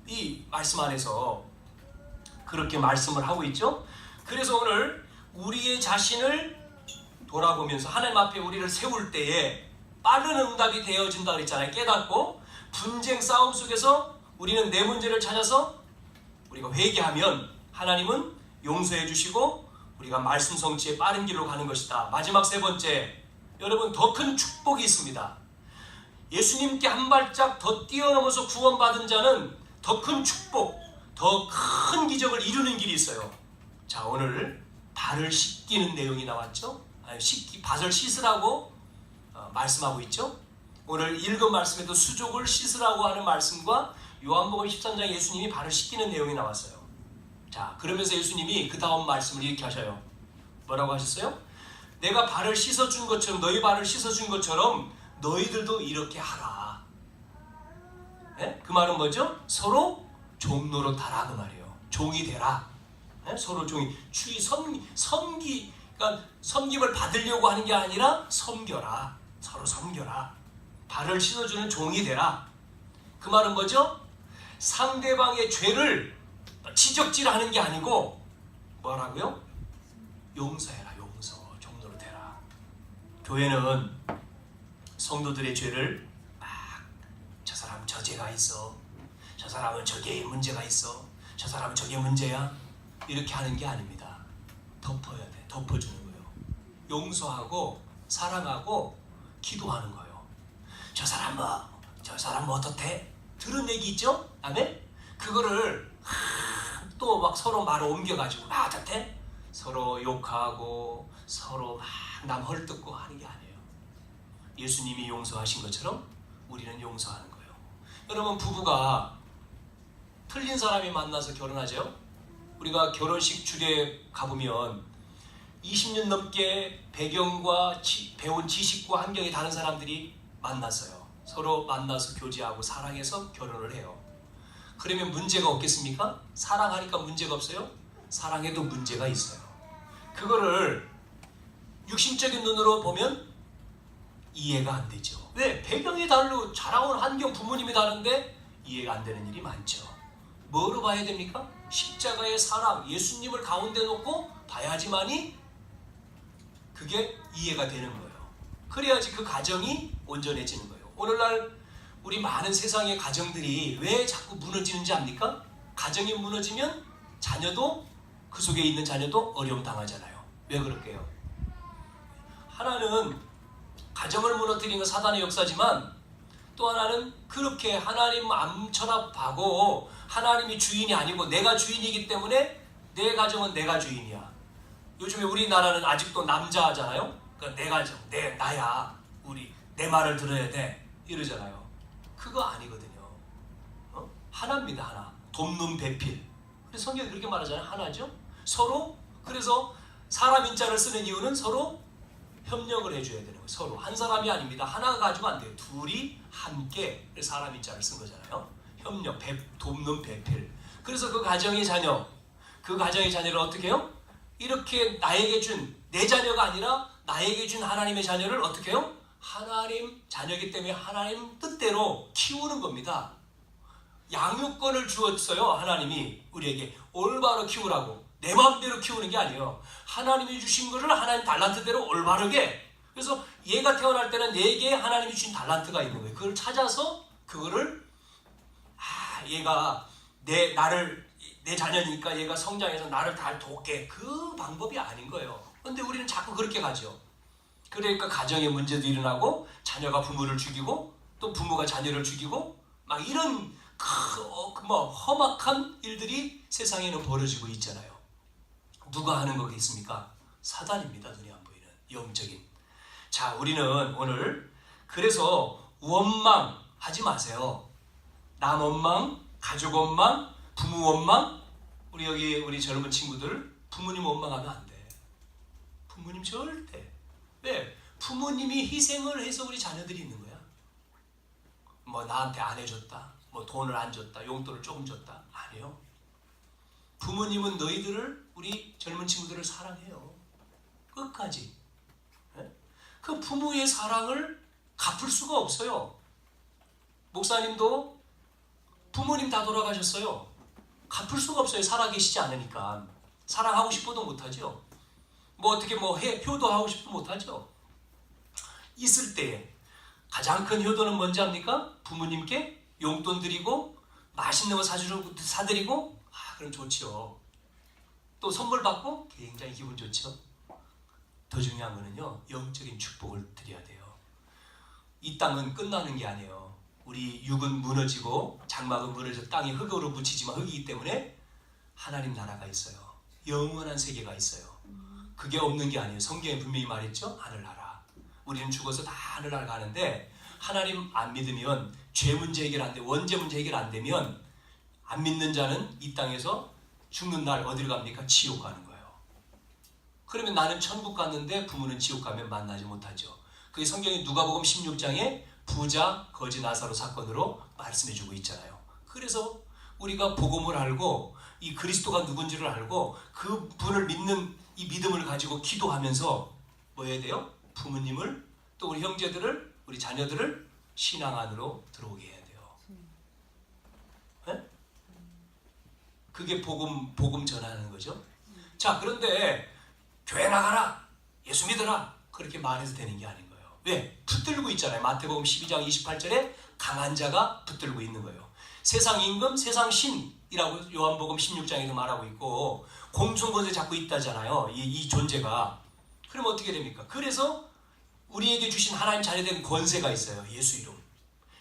이 말씀 안에서 그렇게 말씀을 하고 있죠. 그래서 오늘 우리의 자신을 돌아보면서 하나님 앞에 우리를 세울 때에 빠른 응답이 되어진다 그랬잖아요. 깨닫고 분쟁 싸움 속에서 우리는 내 문제를 찾아서 우리가 회개하면 하나님은 용서해 주시고 우리가 말씀 성취의 빠른 길로 가는 것이다. 마지막 세 번째, 여러분 더 큰 축복이 있습니다. 예수님께 한 발짝 더 뛰어넘어서 구원받은 자는 더 큰 축복, 더 큰 기적을 이루는 길이 있어요. 자, 오늘 발을 씻기는 내용이 나왔죠. 발을 씻으라고 말씀하고 있죠. 오늘 읽은 말씀에도 수족을 씻으라고 하는 말씀과 요한복음 13장 예수님이 발을 씻기는 내용이 나왔어요. 자, 그러면서 예수님이 그 다음 말씀을 이렇게 하셔요. 뭐라고 하셨어요? 내가 발을 씻어준 것처럼, 너희 발을 씻어준 것처럼 너희들도 이렇게 하라. 그 말은 뭐죠? 서로 종로로 타라 그 말이에요. 종이 되라. 서로 종이, 주의 그러니까 섬김을 받으려고 하는 게 아니라 섬겨라. 서로 섬겨라. 발을 씻어주는 종이 되라. 그 말은 뭐죠? 상대방의 죄를 지적질하는 게 아니고 뭐라고요? 용서해라. 용서. 종로로 되라. 교회는 성도들의 죄를 막 저 사람은 저 죄가 있어, 저 사람은 저게 문제가 있어, 저 사람은 저게 문제야, 이렇게 하는 게 아닙니다. 덮어야 돼. 덮어주는 거예요. 용서하고 사랑하고 기도하는 거예요. 저 사람 뭐 어떻대? 들은 얘기 있죠? 아멘? 그거를 또 막 서로 말을 옮겨가지고 어떻대? 서로 욕하고 서로 막 남 헐뜯고 하는 게 아니에요. 예수님이 용서하신 것처럼 우리는 용서하는 거예요. 여러분, 부부가 틀린 사람이 만나서 결혼하죠? 우리가 결혼식 주례 가보면 20년 넘게 배경과 배운 지식과 환경이 다른 사람들이 만났어요. 서로 만나서 교제하고 사랑해서 결혼을 해요. 그러면 문제가 없겠습니까? 사랑하니까 문제가 없어요? 사랑해도 문제가 있어요. 그거를 육신적인 눈으로 보면 이해가 안 되죠. 왜? 배경이 다르고 자라온 환경, 부모님이 다른데 이해가 안 되는 일이 많죠. 뭐로 봐야 됩니까? 십자가의 사랑, 예수님을 가운데 놓고 봐야지만이 그게 이해가 되는 거예요. 그래야지 그 가정이 온전해지는 거예요. 오늘날 우리 많은 세상의 가정들이 왜 자꾸 무너지는지 압니까? 가정이 무너지면 자녀도, 그 속에 있는 자녀도 어려움 당하잖아요. 왜 그럴까요? 하나는 가정을 무너뜨리는 건 사단의 역사지만, 또 하나는 그렇게 하나님 안 철합하고 하나님이 주인이 아니고 내가 주인이기 때문에 내 가정은 내가 주인이야. 요즘에 우리나라는 아직도 남자잖아요. 그러니까 내 가정, 나야, 내 말을 들어야 돼, 이러잖아요. 그거 아니거든요. 하나입니다. 하나. 돕는 배필. 그래서 성경이 그렇게 말하잖아요. 하나죠. 서로. 그래서 사람 인자를 쓰는 이유는 서로 협력을 해줘야 되는 거예요. 서로. 한 사람이 아닙니다. 하나가 가지고 안 돼요. 둘이 함께 사람 인자를 쓴 거잖아요. 협력, 돕는 배필. 그래서 그 가정의 자녀를 어떻게 해요? 이렇게 나에게 준, 내 자녀가 아니라 나에게 준 하나님의 자녀를 어떻게 해요? 하나님 자녀이기 때문에 하나님 뜻대로 키우는 겁니다. 양육권을 주었어요. 하나님이 우리에게 올바로 키우라고. 내 마음대로 키우는 게 아니에요. 하나님이 주신 거를 하나님 달란트대로 올바르게. 그래서 얘가 태어날 때는 내게 하나님이 주신 달란트가 있는 거예요. 그걸 찾아서 그거를 얘가 내 자녀니까 얘가 성장해서 나를 잘 돕게, 그 방법이 아닌 거예요. 그런데 우리는 자꾸 그렇게 가죠. 그러니까 가정에 문제도 일어나고 자녀가 부모를 죽이고 또 부모가 자녀를 죽이고 막 이런 험악한 일들이 세상에는 벌어지고 있잖아요. 누가 하는 거겠습니까? 사단입니다. 눈에 안 보이는 영적인. 자, 우리는 오늘 그래서 원망하지 마세요. 남 원망, 가족 원망, 부모 원망. 우리 젊은 친구들 부모님 원망하면 안 돼. 부모님 절대. 왜? 부모님이 희생을 해서 우리 자녀들이 있는 거야. 뭐 나한테 안 해줬다, 뭐 돈을 안 줬다, 용돈을 조금 줬다. 아니요. 부모님은 너희들을, 우리 젊은 친구들을 사랑해요. 끝까지. 그 부모의 사랑을 갚을 수가 없어요. 목사님도 부모님 다 돌아가셨어요. 갚을 수가 없어요. 살아계시지 않으니까. 사랑하고 싶어도 못하죠. 뭐 어떻게 효도하고 싶어도 못하죠. 있을 때에 가장 큰 효도는 뭔지 압니까? 부모님께 용돈 드리고 맛있는 거 사드리고 그럼 좋죠. 또 선물 받고 굉장히 기분 좋죠. 더 중요한 거는요, 영적인 축복을 드려야 돼요. 이 땅은 끝나는 게 아니에요. 우리 육은 무너지고 장막은 무너져 땅이 흙으로 묻히지만 흙이기 때문에 하나님 나라가 있어요. 영원한 세계가 있어요. 그게 없는 게 아니에요. 성경에 분명히 말했죠. 하늘나라. 우리는 죽어서 다 하늘나라 가는데 하나님 안 믿으면 죄 문제 해결 안 돼, 원죄 문제 해결 안 되면 안 믿는 자는 이 땅에서 죽는 날 어디로 갑니까? 지옥 가는 거예요. 그러면 나는 천국 갔는데 부모는 지옥 가면 만나지 못하죠. 그게 성경의 누가복음 16장에 부자 거지 나사로 사건으로 말씀해주고 있잖아요. 그래서 우리가 복음을 알고 이 그리스도가 누군지를 알고 그 분을 믿는 이 믿음을 가지고 기도하면서 뭐 해야 돼요? 부모님을, 또 우리 형제들을, 우리 자녀들을 신앙 안으로 들어오게 해야 돼요. 네? 그게 복음 전하는 거죠. 자, 그런데 교회 나가라, 예수 믿어라, 그렇게 말해서 되는 게 아닌 거예요. 왜? 붙들고 있잖아요. 마태복음 12장 28절에 강한 자가 붙들고 있는 거예요. 세상 임금, 세상 신이라고 요한복음 16장에도 말하고 있고 공중권세 잡고 있다잖아요. 이 존재가. 그럼 어떻게 됩니까? 그래서 우리에게 주신 하나님 자녀된 권세가 있어요. 예수 이름.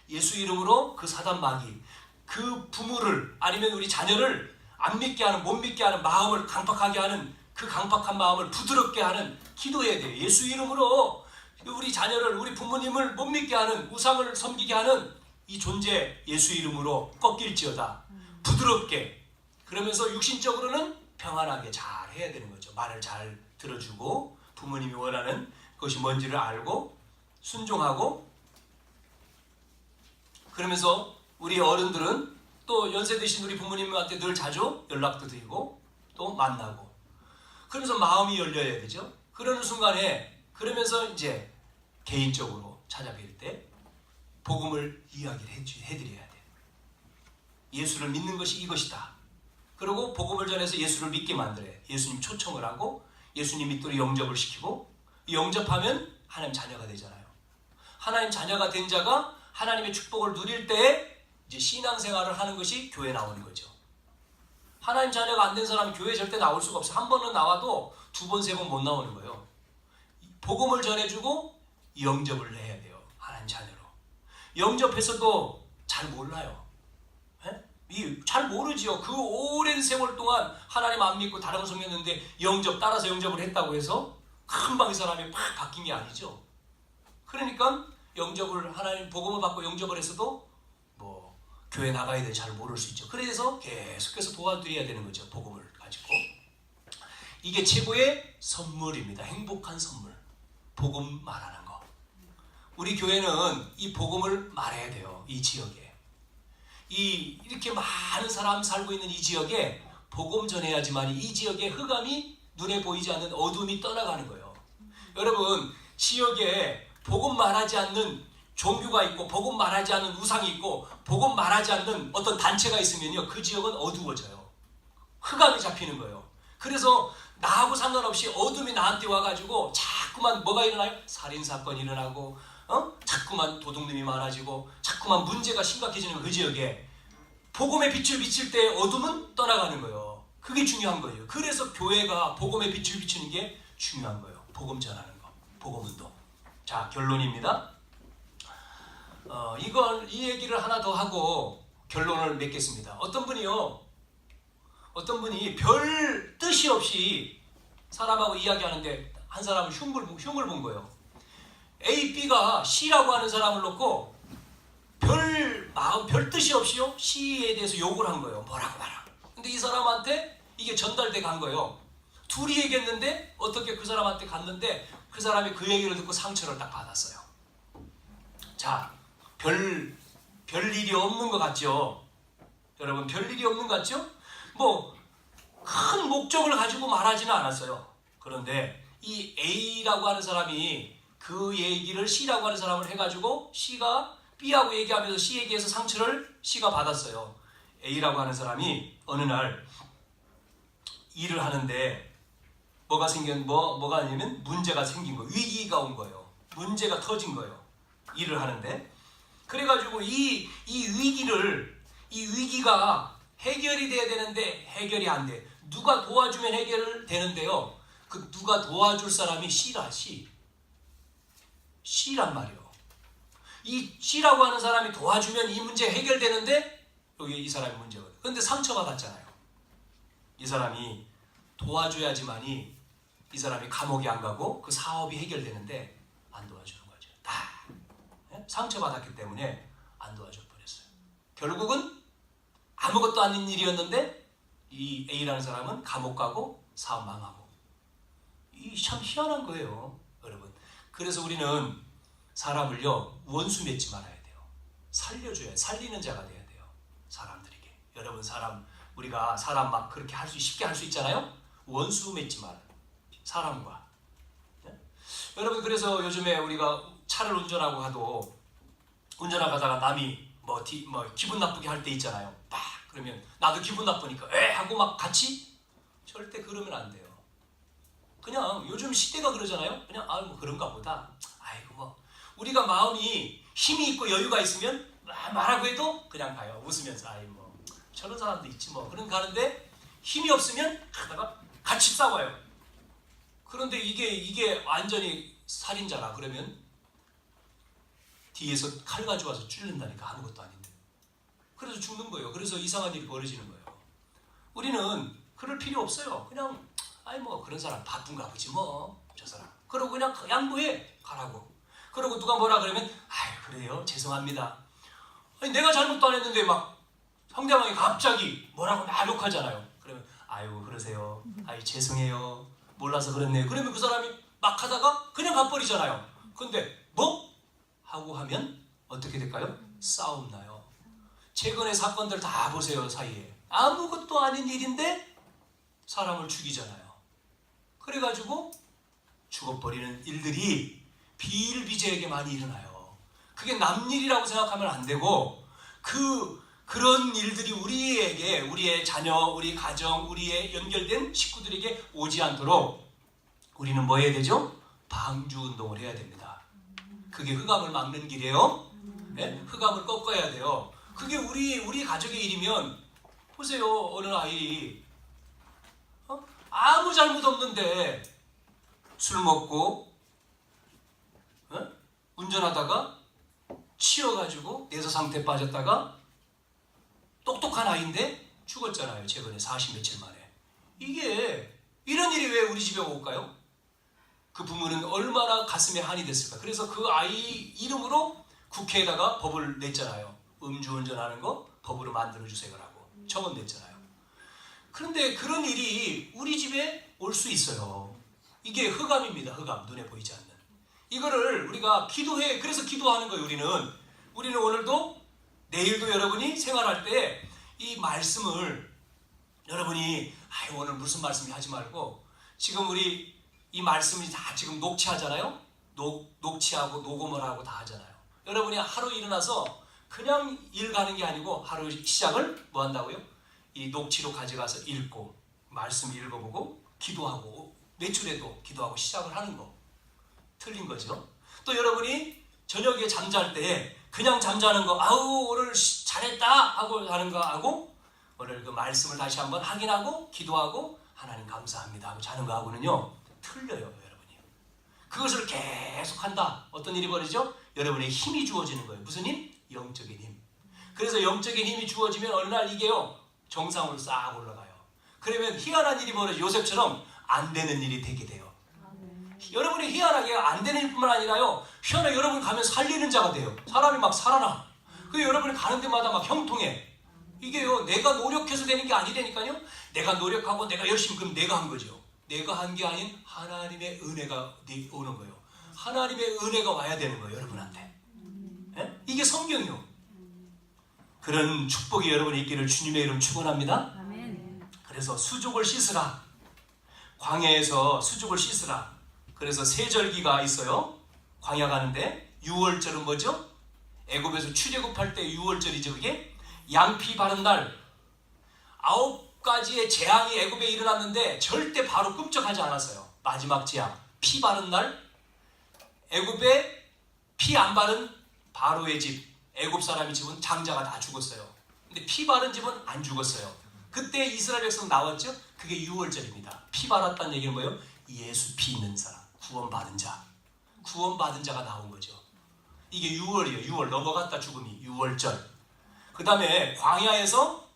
예수 이름으로 그 사단 마귀, 그 부모를 아니면 우리 자녀를 안 믿게 하는, 못 믿게 하는 마음을 강팍하게 하는 그 강팍한 마음을 부드럽게 하는 기도해야 돼요. 예수 이름으로 우리 자녀를, 우리 부모님을 못 믿게 하는, 우상을 섬기게 하는 이 존재 예수 이름으로 꺾일지어다. 부드럽게. 그러면서 육신적으로는 평안하게 잘 해야 되는 거죠. 말을 잘 들어주고 부모님이 원하는 것이 뭔지를 알고 순종하고. 그러면서 우리 어른들은 또 연세 드신 우리 부모님한테 늘 자주 연락도 드리고 또 만나고, 그러면서 마음이 열려야 되죠. 그러는 순간에, 그러면서 이제 개인적으로 찾아뵐 때 복음을 이야기를 해드려야 돼요. 예수를 믿는 것이 이것이다. 그리고 복음을 전해서 예수를 믿게 만들어요. 예수님 초청을 하고 예수님 믿도록 영접을 시키고, 영접하면 하나님 자녀가 되잖아요. 하나님 자녀가 된 자가 하나님의 축복을 누릴 때 이제 신앙생활을 하는 것이 교회에 나오는 거죠. 하나님 자녀가 안 된 사람은 교회에 절대 나올 수가 없어요. 한 번은 나와도 두 번, 세 번 못 나오는 거예요. 복음을 전해주고 영접을 해야 돼요. 하나님 자녀로. 영접해서도 잘 몰라요. 잘 모르지요. 그 오랜 세월 동안 하나님 안 믿고 다른 성했는데 따라서 영접을 했다고 해서 금방 이 사람이 팍 바뀐 게 아니죠. 그러니까 영접을, 하나님 복음을 받고 영접을 했어도 뭐 교회 나가야 돼 잘 모를 수 있죠. 그래서 계속해서 도와드려야 되는 거죠. 복음을 가지고. 이게 최고의 선물입니다. 행복한 선물. 복음 말하는 거. 우리 교회는 이 복음을 말해야 돼요. 이 지역에. 이렇게 많은 사람 살고 있는 이 지역에 복음 전해야지만 이 지역의 흑암이, 눈에 보이지 않는 어둠이 떠나가는 거예요. 여러분, 지역에 복음 말하지 않는 종교가 있고 복음 말하지 않는 우상이 있고 복음 말하지 않는 어떤 단체가 있으면요, 그 지역은 어두워져요. 흑암이 잡히는 거예요. 그래서 나하고 상관없이 어둠이 나한테 와가지고 자꾸만 뭐가 일어나요? 살인사건이 일어나고 자꾸만 도둑놈이 많아지고 자꾸만 문제가 심각해지는 거예요. 그 지역에 복음의 빛을 비칠 때 어둠은 떠나가는 거예요. 그게 중요한 거예요. 그래서 교회가 복음의 빛을 비추는 게 중요한 거예요. 복음 전하는 거, 복음운동. 자, 결론입니다. 이 얘기를 하나 더 하고 결론을 맺겠습니다. 어떤 분이 별 뜻이 없이 사람하고 이야기하는데 한 사람은 흉을 본 거예요. A, B가 C라고 하는 사람을 놓고 별 뜻이 없이요, C에 대해서 욕을 한 거예요. 뭐라고 말아. 근데 이 사람한테 이게 전달돼 간 거예요. 둘이 얘기했는데 어떻게 그 사람한테 갔는데 그 사람이 그 얘기를 듣고 상처를 딱 받았어요. 자, 별 일이 없는 것 같죠? 여러분, 별 일이 없는 것 같죠? 뭐 큰 목적을 가지고 말하지는 않았어요. 그런데 이 A라고 하는 사람이 그 얘기를 C라고 하는 사람을 해가지고 C가 B하고 얘기하면서 C 얘기해서 상처를 C가 받았어요. A라고 하는 사람이 어느 날 일을 하는데 뭐가 아니면 문제가 생긴 거예요. 위기가 온 거예요. 문제가 터진 거예요. 일을 하는데. 그래가지고 이 위기가 해결이 돼야 되는데 해결이 안 돼. 누가 도와주면 해결되는데요. 그 누가 도와줄 사람이 C란 말이에요. 이 C라고 하는 사람이 도와주면 이 문제 해결되는데 여기 이 사람이 문제거든요. 그런데 상처받았잖아요. 이 사람이 도와줘야지만이 이 사람이 감옥에 안 가고 그 사업이 해결되는데 안 도와주는 거죠. 다 상처받았기 때문에 안 도와줘 버렸어요. 결국은 아무것도 아닌 일이었는데 이 A라는 사람은 감옥 가고 사업 망하고. 이 참 희한한 거예요, 여러분. 그래서 우리는 사람을요, 원수 맺지 말아야 돼요. 살리는 자가 돼야 돼요, 사람들에게. 여러분, 우리가 사람 막 그렇게 쉽게 할 수 있잖아요. 원수 맺지 말아요, 사람과. 네? 여러분, 그래서 요즘에 우리가 차를 운전하다가 남이 기분 나쁘게 할 때 있잖아요. 그러면 나도 기분 나쁘니까 하고 막 같이? 절대 그러면 안 돼요. 그냥 요즘 시대가 그러잖아요. 그냥 뭐 그런가 보다. 우리가 마음이 힘이 있고 여유가 있으면 말하고 해도 그냥 가요. 웃으면서 저런 사람도 있지 뭐. 그런 가는데 힘이 없으면 가다가 같이 싸워요. 그런데 이게 완전히 살인자라 그러면 뒤에서 칼 가져와서 찔른다니까, 아무것도 아닌데. 그래서 죽는 거예요. 그래서 이상한 일이 벌어지는 거예요. 우리는 그럴 필요 없어요. 그냥 그런 사람 바쁜가 보지 저 사람. 그러고 그냥 양보해 가라고. 그러고 누가 뭐라 그러면 그래요, 죄송합니다. 내가 잘못도 안 했는데 막 상대방이 갑자기 뭐라고 막 욕하잖아요. 그러면 그러세요. 죄송해요. 몰라서 그랬네요. 그러면 그 사람이 막 하다가 그냥 가버리잖아요. 근데 하고 하면 어떻게 될까요? 싸움 나요. 최근의 사건들 다 보세요. 사이에 아무것도 아닌 일인데 사람을 죽이잖아요. 그래가지고 죽어버리는 일들이 비일비재하게 많이 일어나요. 그게 남 일이라고 생각하면 안 되고 그런 일들이 우리의 자녀, 우리 가정, 우리의 연결된 식구들에게 오지 않도록 우리는 뭐 해야 되죠? 방주 운동을 해야 됩니다. 그게 흑암을 막는 길이에요. 네? 흑암을 꺾어야 돼요. 그게 우리 가족의 일이면, 보세요. 어느 아이 아무 잘못 없는데 술 먹고 운전하다가 치여가지고 내서 상태에 빠졌다가 똑똑한 아이인데 죽었잖아요. 최근에 40 며칠 만에. 이런 일이 왜 우리 집에 올까요? 그 부모는 얼마나 가슴에 한이 됐을까. 그래서 그 아이 이름으로 국회에다가 법을 냈잖아요. 음주운전하는 거 법으로 만들어주세요라고 청원 냈잖아요. 그런데 그런 일이 우리 집에 올 수 있어요. 이게 흑암입니다. 흑암, 눈에 보이지 않는. 이거를 우리가 그래서 기도하는 거예요. 우리는 오늘도 내일도 여러분이 생활할 때 이 말씀을 여러분이 오늘 무슨 말씀이 하지 말고 지금 우리 이 말씀이 다 지금 녹취하잖아요. 녹취하고 녹음을 하고 다 하잖아요. 여러분이 하루 일어나서 그냥 일 가는 게 아니고 하루 시작을 뭐 한다고요? 이 녹취록 가져가서 읽고 말씀 읽어보고 기도하고 외출해도 기도하고 시작을 하는 거. 틀린 거죠. 또 여러분이 저녁에 잠잘 때 그냥 잠자는 거, 아우 오늘 잘했다 하고 자는 거 하고 오늘 그 말씀을 다시 한번 확인하고 기도하고 하나님 감사합니다 하고 자는 거 하고는요 틀려요. 여러분이 그것을 계속 한다. 어떤 일이 벌어지죠? 여러분의 힘이 주어지는 거예요. 무슨 힘? 영적인 힘. 그래서 영적인 힘이 주어지면 어느 날 이게요 정상으로 싹 올라가요. 그러면 희한한 일이 벌어져. 요셉처럼 안 되는 일이 되게 돼요. 여러분이 희한하게 안 되는 일뿐만 아니라요, 희한하게 여러분 가면 살리는 자가 돼요. 사람이 막 살아나. 그 여러분이 가는 데마다 막 형통해. 이게요 내가 노력해서 되는 게 아니라니까요. 내가 노력하고 내가 열심히, 그럼 내가 한 거죠. 내가 한 게 아닌 하나님의 은혜가 오는 거예요. 하나님의 은혜가 와야 되는 거예요, 여러분한테. 예? 이게 성경이요. 그런 축복이 여러분이 있기를 주님의 이름 축원합니다. 아멘. 그래서 수족을 씻으라. 광야에서 수족을 씻으라. 그래서 세절기가 있어요. 광야 가는데 6월절은 뭐죠? 애굽에서 출애굽할 때 6월절이죠. 그게 양피 바른 날 9가지의 재앙이 애굽에 일어났는데 절대 바로 끔찍하지 않았어요. 마지막 재앙 피 바른 날 애굽에 피 안 바른 바로의 집, 애굽 사람의 집은 장자가 다 죽었어요. 근데 피 바른 집은 안 죽었어요. 그때 이스라엘 백성 나왔죠? 그게 6월절입니다. 피 바랐다는 얘기는 뭐예요? 예수 피 있는 사람, 구원받은 자, 구원받은 자가 나온 거죠. 이게 6월이에요. 6월 넘어갔다 죽음이 6월절. 그 다음에 광야에서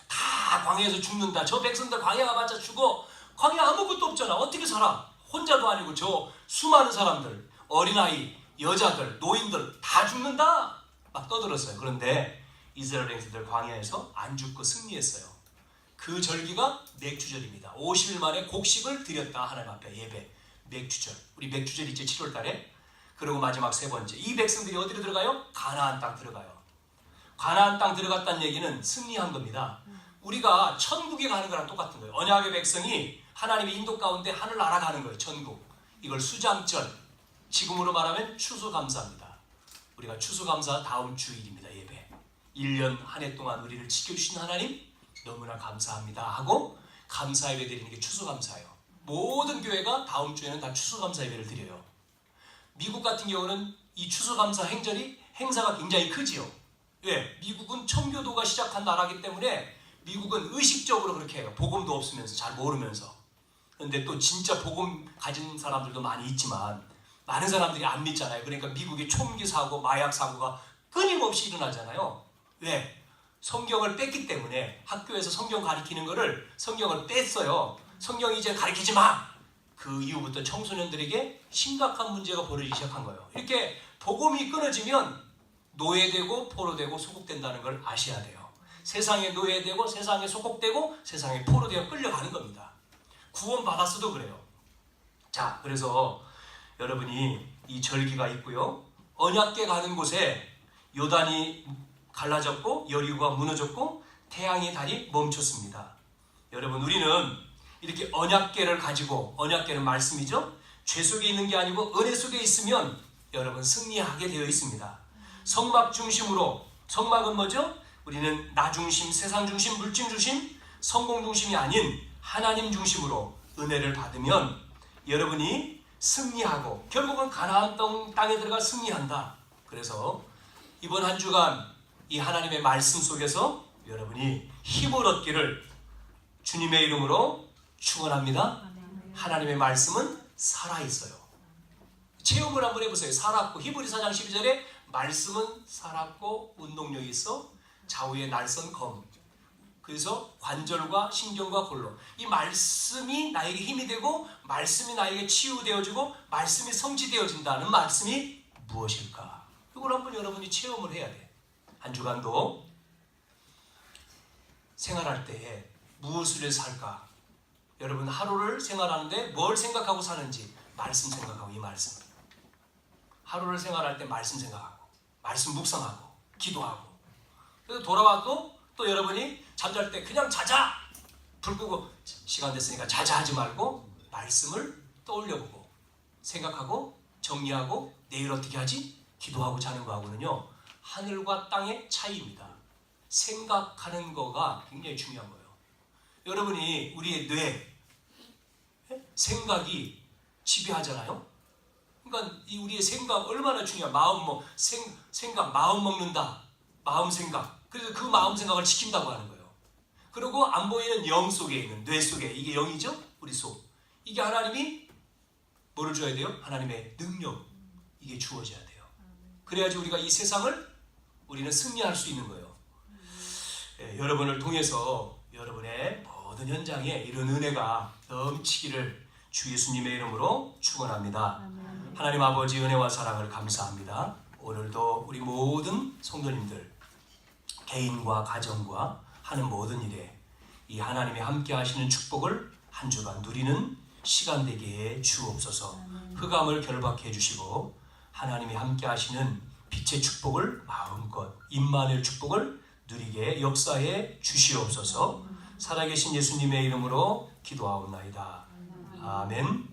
다 광야에서 죽는다. 저 백성들 광야 가봤자 죽어. 광야 아무것도 없잖아. 어떻게 살아? 혼자도 아니고 저 수많은 사람들, 어린아이, 여자들, 노인들 다 죽는다. 막 떠들었어요. 그런데 이스라엘 백성들 광야에서 안 죽고 승리했어요. 그 절기가 맥주절입니다. 50일 만에 곡식을 드렸다. 하나님 앞에 예배. 맥주절. 우리 맥주절 있죠, 7월 달에. 그리고 마지막 세 번째, 이 백성들이 어디로 들어가요? 가나안 땅 들어가요. 가나안 땅 들어갔다는 얘기는 승리한 겁니다. 우리가 천국에 가는 거랑 똑같은 거예요. 언약의 백성이 하나님의 인도 가운데 하늘나라 가는 거예요. 천국. 이걸 수장절, 지금으로 말하면 추수감사입니다. 우리가 추수감사 다음 주일입니다. 예배. 1년 한 해 동안 우리를 지켜주신 하나님 너무나 감사합니다 하고 감사 예배 드리는 게 추수감사예요. 모든 교회가 다음 주에는 다 추수감사 예배를 드려요. 미국 같은 경우는 이 추수감사 행사가 굉장히 크지요. 왜? 미국은 청교도가 시작한 나라이기 때문에 미국은 의식적으로 그렇게 해요. 복음도 없으면서, 잘 모르면서. 그런데 또 진짜 복음 가진 사람들도 많이 있지만 많은 사람들이 안 믿잖아요. 그러니까 미국의 총기 사고, 마약 사고가 끊임없이 일어나잖아요. 왜? 성경을 뺐기 때문에. 학교에서 성경 가르치는 거를 성경을 뺐어요. 성경 이제 가르치지 마. 그 이후부터 청소년들에게 심각한 문제가 벌어지기 시작한 거예요. 이렇게 복음이 끊어지면 노예되고 포로되고 소국된다는 걸 아셔야 돼요. 세상에 노예되고 세상에 소국되고 세상에 포로되어 끌려가는 겁니다. 구원받았어도 그래요. 자, 그래서 여러분이 이 절기가 있고요. 언약궤 가는 곳에 요단이 갈라졌고 여리고가 무너졌고 태양의 달이 멈췄습니다. 여러분, 우리는 이렇게 언약궤를 가지고, 언약궤는 말씀이죠. 죄 속에 있는 게 아니고 은혜 속에 있으면 여러분 승리하게 되어 있습니다. 성막 중심으로, 성막은 뭐죠? 우리는 나 중심, 세상 중심, 물질 중심, 성공 중심이 아닌 하나님 중심으로 은혜를 받으면 여러분이 승리하고 결국은 가나안 땅에 들어가 승리한다. 그래서 이번 한 주간 이 하나님의 말씀 속에서 여러분이 힘을 얻기를 주님의 이름으로 축원합니다. 하나님의 말씀은 살아있어요. 체험을 한번 해보세요. 살았고, 히브리 4장 12절에 말씀은 살았고 운동력이 있어 좌우에 날선 검. 그래서 관절과 신경과 골로, 이 말씀이 나에게 힘이 되고 말씀이 나에게 치유되어지고 말씀이 성취되어진다는 말씀이 무엇일까? 이걸 한번 여러분이 체험을 해야 돼. 한 주간도 생활할 때에 무엇을 해서 살까? 여러분 하루를 생활하는데 뭘 생각하고 사는지 말씀 생각하고, 이 말씀. 하루를 생활할 때 말씀 생각하고 말씀 묵상하고 기도하고, 그래서 돌아와도 또 여러분이 잠잘 때 그냥 자자! 불 끄고 시간 됐으니까 자자 하지 말고 말씀을 떠올려보고 생각하고 정리하고 내일 어떻게 하지? 기도하고 자는 거하고는요, 하늘과 땅의 차이입니다. 생각하는 거가 굉장히 중요한 거예요. 여러분이 우리의 뇌, 생각이 지배하잖아요. 그러니까 이 우리의 생각 얼마나 중요한 마음 생각 마음 먹는다. 마음 생각. 그래서 그 마음 생각을 지킨다고 하는 거예요. 그리고 안 보이는 영 속에 있는 뇌 속에 이게 영이죠. 우리 속. 이게 하나님이 뭐를 줘야 돼요? 하나님의 능력. 이게 주어져야 돼요. 그래야지 우리가 이 세상을 우리는 승리할 수 있는 거예요. 여러분을 통해서 여러분의 모든 현장에 이런 은혜가 넘치기를 주 예수님의 이름으로 축원합니다. 하나님 아버지 은혜와 사랑을 감사합니다. 오늘도 우리 모든 성도님들 개인과 가정과 하는 모든 일에 이 하나님이 함께 하시는 축복을 한 주간 누리는 시간 되게 해 주옵소서. 흑암을 결박해 주시고 하나님이 함께 하시는 빛의 축복을 마음껏 임마누엘 축복을 누리게 역사해 주시옵소서. 살아계신 예수님의 이름으로 기도하옵나이다. 아멘.